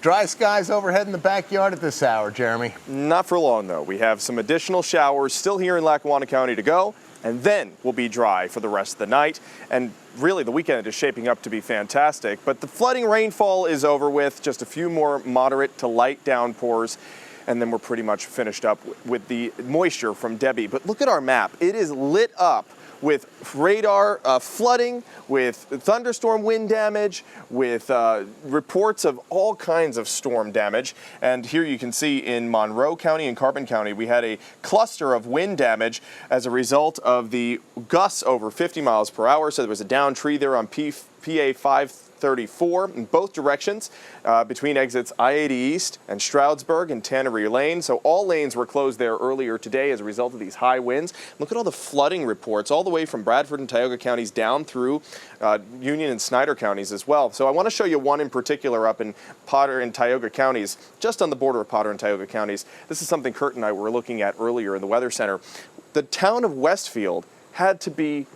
Dry skies overhead in the backyard at this hour, Jeremy. Not for long, though. We have some additional showers still here in Lackawanna County to go, and then we'll be dry for the rest of the night. And really, the weekend is shaping up to be fantastic. But the flooding rainfall is over with, just a few more moderate to light downpours. And then we're pretty much finished up with the moisture from Debby. But look at our map. It is lit up with radar flooding, with thunderstorm wind damage, with reports of all kinds of storm damage. And here you can see in Monroe County and Carbon County, we had a cluster of wind damage as a result of the gusts over 50 miles per hour. So there was a downed tree there on PA 534 in both directions between exits I-80 East and Stroudsburg and Tannery Lane. So all lanes were closed there earlier today as a result of these high winds. Look at all the flooding reports all the way from Bradford and Tioga counties down through Union and Snyder counties as well. So I want to show you one in particular up in Potter and Tioga counties, just on the border of Potter and Tioga counties. This is something Kurt and I were looking at earlier in the Weather Center. The town of Westfield had to be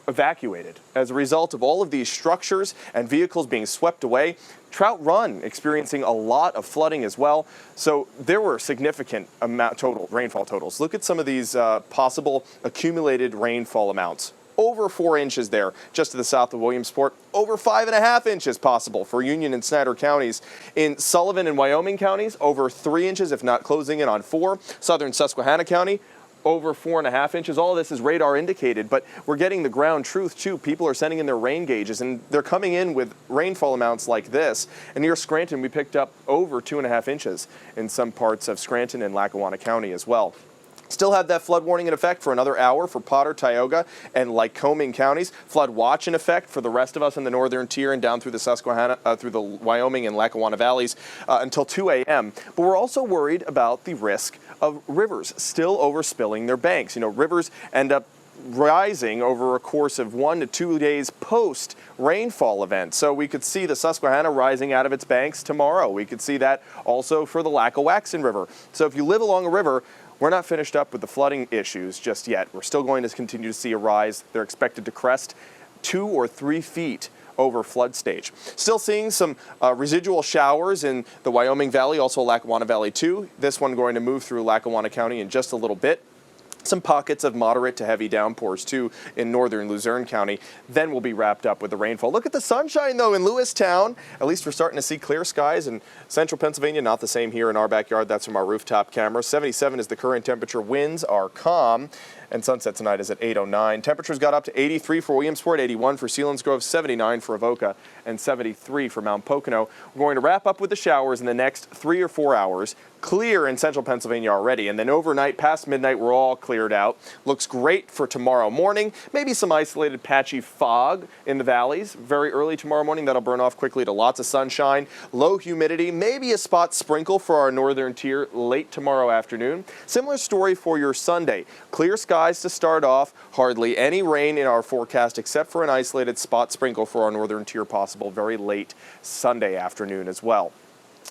evacuated as a result of all of these structures and vehicles being swept away. Trout Run experiencing a lot of flooding as well. So there were significant rainfall totals. Look at some of these possible accumulated rainfall amounts. Over 4 inches there, just to the south of Williamsport. Over 5.5 inches possible for Union and Snyder counties. In Sullivan and Wyoming counties, over 3 inches, if not closing in on 4. Southern Susquehanna County, over 4.5 inches. All of this is radar indicated, but we're getting the ground truth too. People are sending in their rain gauges, and they're coming in with rainfall amounts like this. And near Scranton, we picked up over 2.5 inches in some parts of Scranton and Lackawanna County as well. Still have that flood warning in effect for another hour for Potter, Tioga, and Lycoming counties. Flood watch in effect for the rest of us in the northern tier and down through the Susquehanna, through the Wyoming and Lackawanna valleys until 2 a.m. But we're also worried about the risk of rivers still overspilling their banks. You know, rivers end up rising over a course of 1 to 2 days post rainfall event. So we could see the Susquehanna rising out of its banks tomorrow. We could see that also for the Lackawaxen River. So if you live along a river, we're not finished up with the flooding issues just yet. We're still going to continue to see a rise. They're expected to crest 2 or 3 feet over flood stage. Still seeing some residual showers in the Wyoming Valley, also Lackawanna Valley too. This one going to move through Lackawanna County in just a little bit. Some pockets of moderate to heavy downpours too in northern Luzerne County. Then we'll be wrapped up with the rainfall. Look at the sunshine though in Lewistown. At least we're starting to see clear skies in central Pennsylvania. Not the same here in our backyard. That's from our rooftop camera. 77 is the current temperature. Winds are calm. And sunset tonight is at 8:09. Temperatures got up to 83 for Williamsport, 81 for Selinsgrove, 79 for Avoca, and 73 for Mount Pocono. We're going to wrap up with the showers in the next 3 or 4 hours. Clear in central Pennsylvania already, and then overnight past midnight we're all cleared out. Looks great for tomorrow morning. Maybe some isolated patchy fog in the valleys very early tomorrow morning. That'll burn off quickly to lots of sunshine, low humidity, maybe a spot sprinkle for our northern tier late tomorrow afternoon. Similar story for your Sunday. Clear skies to start off, hardly any rain in our forecast except for an isolated spot sprinkle for our northern tier possible very late Sunday afternoon as well.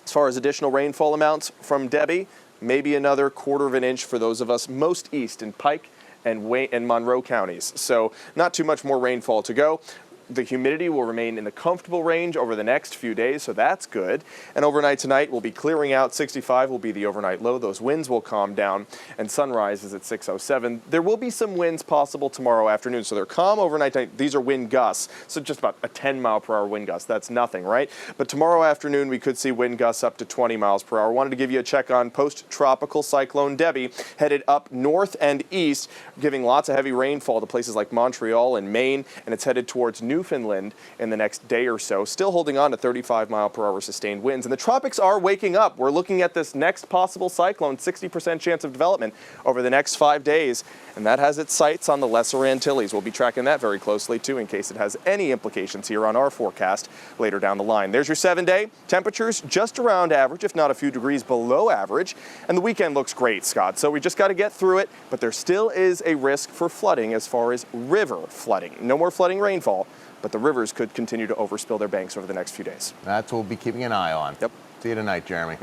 As far as additional rainfall amounts from Debby, maybe another 1/4 of an inch for those of us most east in Pike and Monroe counties. So not too much more rainfall to go. The humidity will remain in the comfortable range over the next few days, so that's good. And overnight tonight, we'll be clearing out. 65 will be the overnight low. Those winds will calm down, and sunrise is at 6:07. There will be some winds possible tomorrow afternoon, so they're calm overnight. These are wind gusts, so just about a 10-mile-per-hour wind gust. That's nothing, right? But tomorrow afternoon, we could see wind gusts up to 20 miles per hour. Wanted to give you a check on post-tropical cyclone Debby, headed up north and east, giving lots of heavy rainfall to places like Montreal and Maine, and it's headed towards Newfoundland in the next day or so, still holding on to 35-mile-per-hour sustained winds. And the tropics are waking up. We're looking at this next possible cyclone, 60% chance of development over the next 5 days, and that has its sights on the Lesser Antilles. We'll be tracking that very closely, too, in case it has any implications here on our forecast later down the line. There's your 7-day. Temperatures just around average, if not a few degrees below average, and the weekend looks great, Scott. So we just got to get through it, but there still is a risk for flooding as far as river flooding. No more flooding rainfall, but the rivers could continue to overspill their banks over the next few days. That's what we'll be keeping an eye on. Yep. See you tonight, Jeremy.